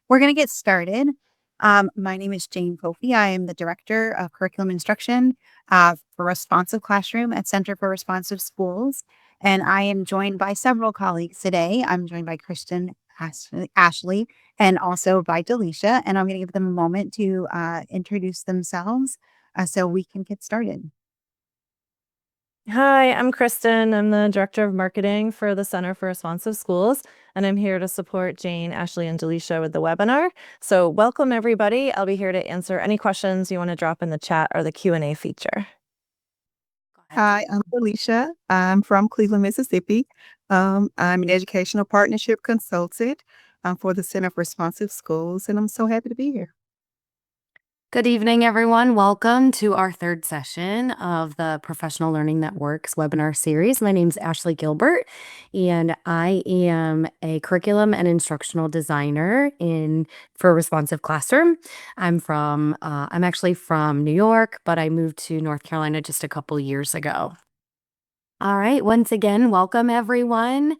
We're going to get started. My name is Jane Kofi. I am the Director of Curriculum Instruction for Responsive Classroom at Center for Responsive Schools. And I am joined by several colleagues today. I'm joined by Kristen Ashley and also by Delisha. And I'm going to give them a moment to introduce themselves so we can get started. Hi, I'm Kristen. I'm the Director of Marketing for the Center for Responsive Schools, and I'm here to support Jane, Ashley, and Delisha with the webinar. So welcome, everybody. I'll be here to answer any questions you want to drop in the chat or the Q&A feature. Hi, I'm Felicia. I'm from Cleveland, Mississippi. I'm an educational partnership consultant for the Center for Responsive Schools, and I'm so happy to be here. Good evening, everyone. Welcome to our third session of the Professional Learning Network's webinar series. My name is Ashley Gilbert, and I am a curriculum and instructional designer for Responsive Classroom. I'm actually from New York, but I moved to North Carolina just a couple years ago. All right, once again, welcome everyone.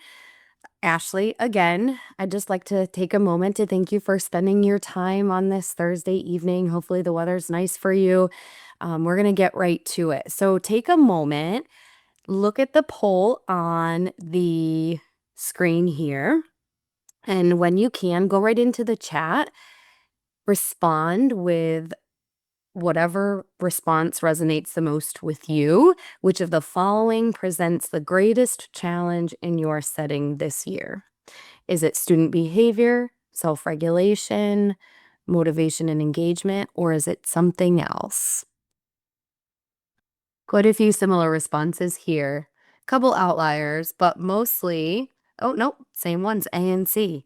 Ashley, again, I'd just like to take a moment to thank you for spending your time on this Thursday evening. Hopefully the weather's nice for you. We're going to get right to it. So take a moment, look at the poll on the screen here. And when you can, go right into the chat, respond with whatever response resonates the most with you. Which of the following presents the greatest challenge in your setting this year? Is it student behavior, self-regulation, motivation and engagement, or is it something else? Quite a few similar responses here. Couple outliers, but mostly, oh, nope, same ones, A and C,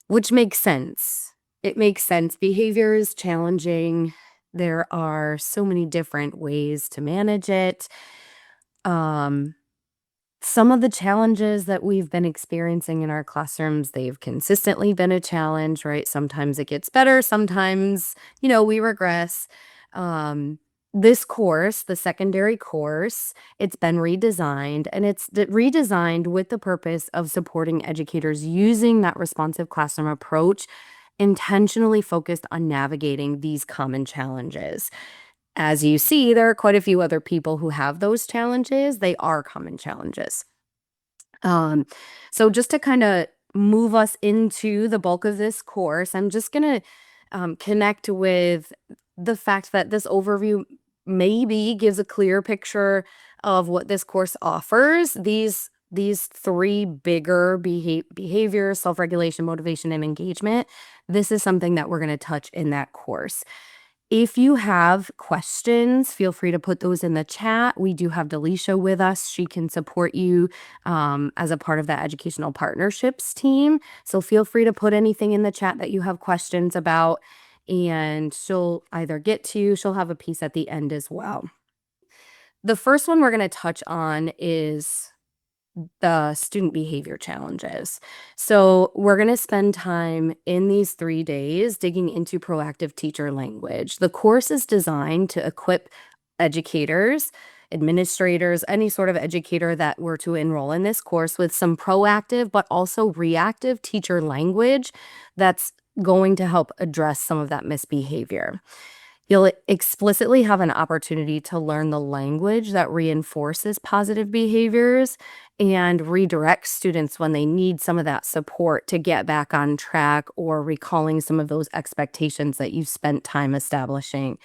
which makes sense. It makes sense. Behavior is challenging. There are so many different ways to manage it. Some of the challenges that we've been experiencing in our classrooms, they've consistently been a challenge, right? Sometimes it gets better, sometimes, we regress. This course, the secondary course, it's been redesigned, and it's redesigned with the purpose of supporting educators using that responsive classroom approach, intentionally focused on navigating these common challenges. As you see, there are quite a few other people who have those challenges. They are common challenges. So just to kind of move us into the bulk of this course, I'm just going to connect with the fact that this overview maybe gives a clear picture of what this course offers. These three bigger behavior, self-regulation, motivation, and engagement. This is something that we're going to touch in that course. If you have questions, feel free to put those in the chat. We do have Delisha with us. She can support you as a part of that educational partnerships team. So feel free to put anything in the chat that you have questions about, and she'll either get to you, she'll have a piece at the end as well. The first one we're going to touch on is the student behavior challenges. So we're going to spend time in these 3 days digging into proactive teacher language. The course is designed to equip educators, administrators, any sort of educator that were to enroll in this course with some proactive but also reactive teacher language that's going to help address some of that misbehavior. You'll explicitly have an opportunity to learn the language that reinforces positive behaviors and redirects students when they need some of that support to get back on track or recalling some of those expectations that you've spent time establishing.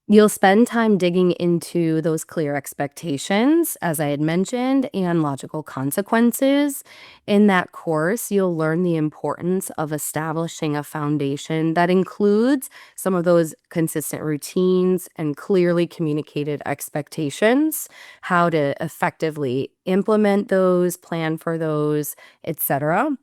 You'll spend time digging into those clear expectations, as I had mentioned, and logical consequences. In that course, you'll learn the importance of establishing a foundation that includes some of those consistent routines and clearly communicated expectations, how to effectively implement those, plan for those, etc.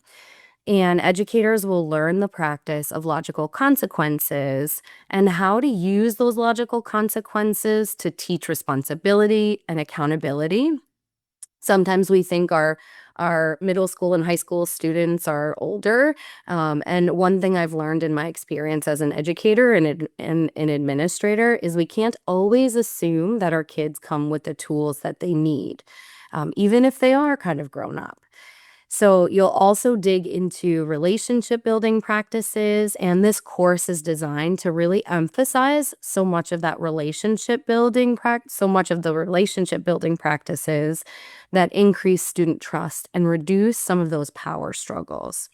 And educators will learn the practice of logical consequences and how to use those logical consequences to teach responsibility and accountability. Sometimes we think our middle school and high school students are older. And one thing I've learned in my experience as an educator and an administrator is we can't always assume that our kids come with the tools that they need, even if they are kind of grown up. So you'll also dig into relationship building practices, and this course is designed to really emphasize so much of that relationship building so much of the relationship building practices that increase student trust and reduce some of those power struggles.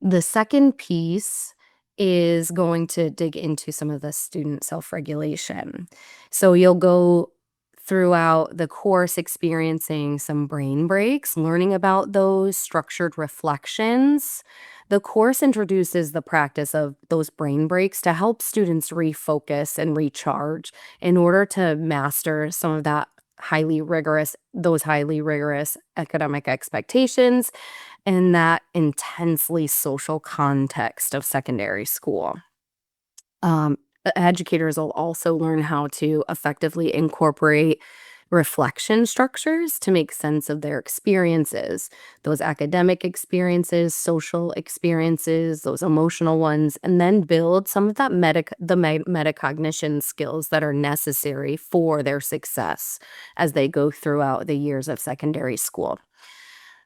The second piece is going to dig into some of the student self-regulation. So you'll go throughout the course experiencing some brain breaks, learning about those structured reflections. The course introduces the practice of those brain breaks to help students refocus and recharge in order to master some of those highly rigorous academic expectations in that intensely social context of secondary school. Educators will also learn how to effectively incorporate reflection structures to make sense of their experiences, those academic experiences, social experiences, those emotional ones, and then build some of that metacognition skills that are necessary for their success as they go throughout the years of secondary school.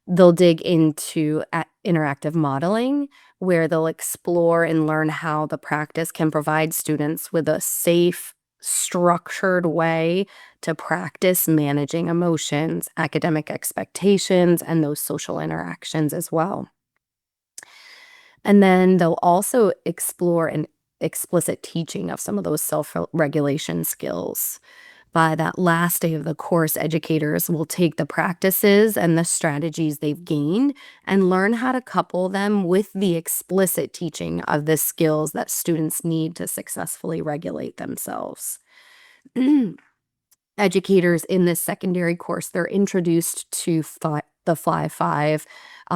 They'll dig into interactive modeling, where they'll explore and learn how the practice can provide students with a safe, structured way to practice managing emotions, academic expectations, and those social interactions as well. And then they'll also explore an explicit teaching of some of those self-regulation skills. By that last day of the course, educators will take the practices and the strategies they've gained and learn how to couple them with the explicit teaching of the skills that students need to successfully regulate themselves. Educators in this secondary course, they're introduced to the Fly Five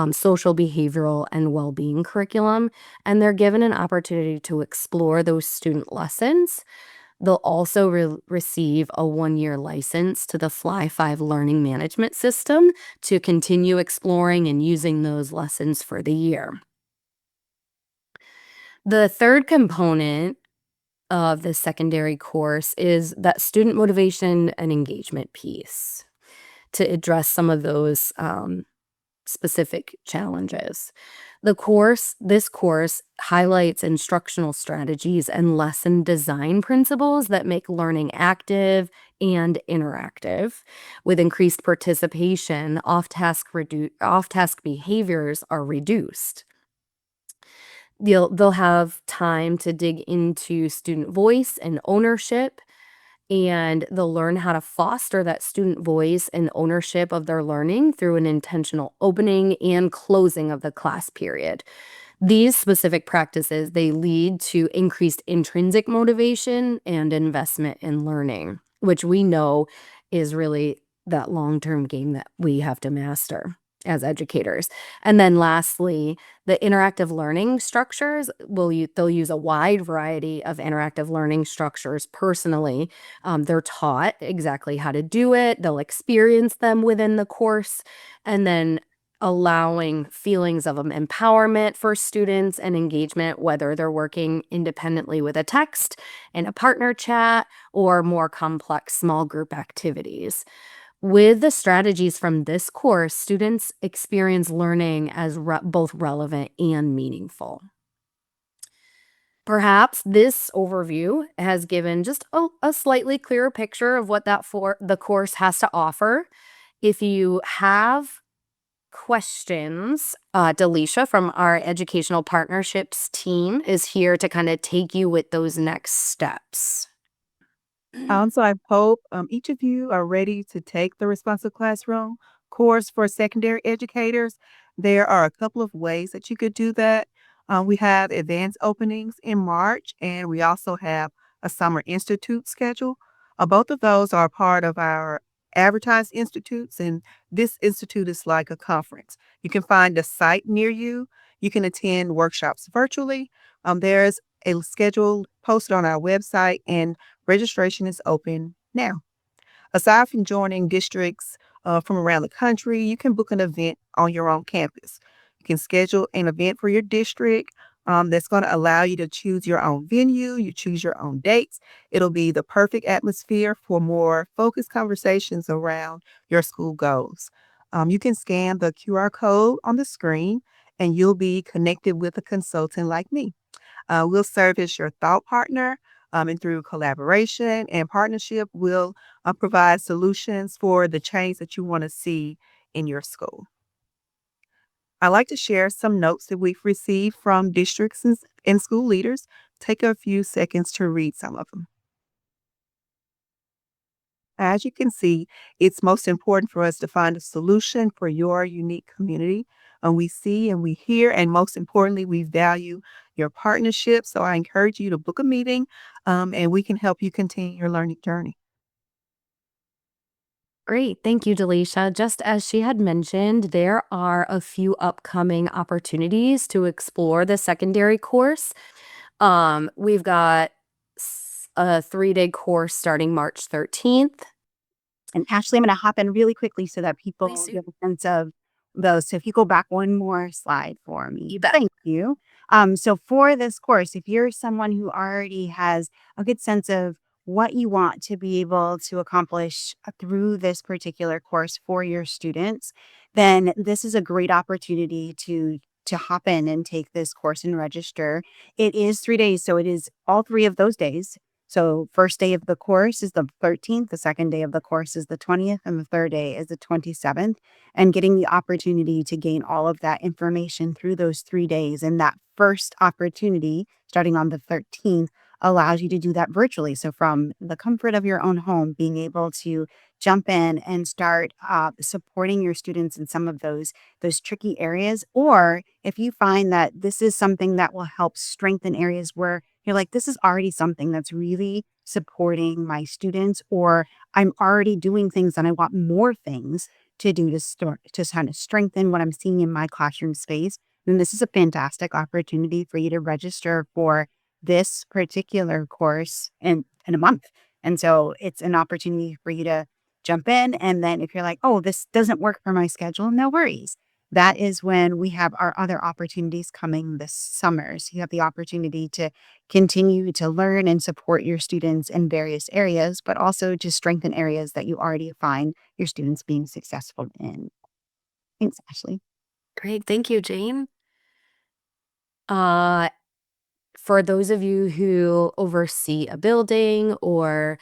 social, behavioral, and well-being curriculum, and they're given an opportunity to explore those student lessons. They'll also receive a 1-year license to the Fly 5 learning management system to continue exploring and using those lessons for the year. The third component of the secondary course is that student motivation and engagement piece to address some of those specific challenges. This course highlights instructional strategies and lesson design principles that make learning active and interactive. With increased participation, off-task behaviors are reduced. They'll have time to dig into student voice and ownership, and they'll learn how to foster that student voice and ownership of their learning through an intentional opening and closing of the class period. These specific practices, they lead to increased intrinsic motivation and investment in learning, which we know is really that long-term game that we have to master as educators. And then lastly, the interactive learning structures, they'll use a wide variety of interactive learning structures personally. They're taught exactly how to do it. They'll experience them within the course, and then allowing feelings of empowerment for students and engagement, whether they're working independently with a text in a partner chat or more complex small group activities. With the strategies from this course, students experience learning as both relevant and meaningful. Perhaps this overview has given just a slightly clearer picture of what the course has to offer. If you have questions, Delisha from our educational partnerships team is here to kind of take you with those next steps. So I hope each of you are ready to take the Responsive Classroom course for secondary educators. There are a couple of ways that you could do that. We have advanced openings in March, and we also have a Summer Institute schedule. Both of those are part of our advertised institutes, and this institute is like a conference. You can find a site near you. You can attend workshops virtually. There's a schedule posted on our website, and registration is open now. Aside from joining districts from around the country, you can book an event on your own campus. You can schedule an event for your district that's going to allow you to choose your own venue, you choose your own dates. It'll be the perfect atmosphere for more focused conversations around your school goals. You can scan the QR code on the screen and you'll be connected with a consultant like me. We'll serve as your thought partner, and through collaboration and partnership, we'll provide solutions for the change that you want to see in your school. I like to share some notes that we've received from districts and school leaders. Take a few seconds to read some of them. As you can see, it's most important for us to find a solution for your unique community. And we see and we hear, and most importantly, we value your partnership. So I encourage you to book a meeting, and we can help you continue your learning journey. Great. Thank you, Delisha. Just as she had mentioned, there are a few upcoming opportunities to explore the secondary course. We've got a 3-day course starting March 13th. And Ashley, I'm going to hop in really quickly so that people Please do. get a sense of those. So if you go back one more slide for me. You bet. Thank you. So for this course, if you're someone who already has a good sense of what you want to be able to accomplish through this particular course for your students, then this is a great opportunity to hop in and take this course and register. It is 3 days, so it is all 3 of those days. So first day of the course is the 13th, the second day of the course is the 20th, and the third day is the 27th. And getting the opportunity to gain all of that information through those 3 days. And that first opportunity, starting on the 13th, allows you to do that virtually. So from the comfort of your own home, being able to jump in and start supporting your students in some of those tricky areas. Or if you find that this is something that will help strengthen areas where you're like, this is already something that's really supporting my students, or I'm already doing things and I want more things to do to kind of strengthen what I'm seeing in my classroom space, then this is a fantastic opportunity for you to register for this particular course in a month. And so it's an opportunity for you to jump in. And then if you're like, oh, this doesn't work for my schedule, no worries. That is when we have our other opportunities coming this summer. So you have the opportunity to continue to learn and support your students in various areas, but also to strengthen areas that you already find your students being successful in. Thanks, Ashley. Great. Thank you, Jane. Uh, For those of you who oversee a building or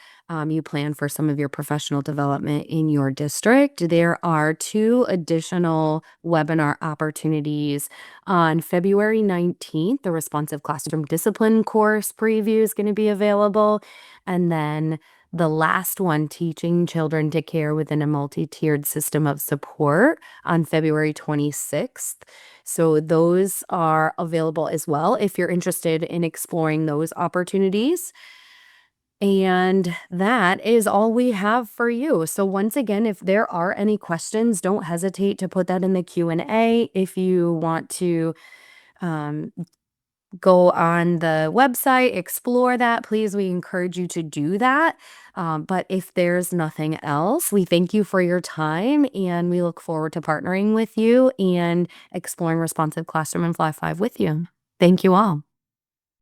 you plan for some of your professional development in your district, there are 2 additional webinar opportunities. On February 19th, the Responsive Classroom Discipline course preview is going to be available. And then the last one, Teaching Children to Care Within a Multi-Tiered System of Support, on February 26th. So those are available as well if you're interested in exploring those opportunities. And that is all we have for you. So once again, if there are any questions, don't hesitate to put that in the Q&A. If you want to um, go on the website, explore that, please, we encourage you to do that. But if there's nothing else, we thank you for your time and we look forward to partnering with you and exploring Responsive Classroom and Fly 5 with you. Thank you all.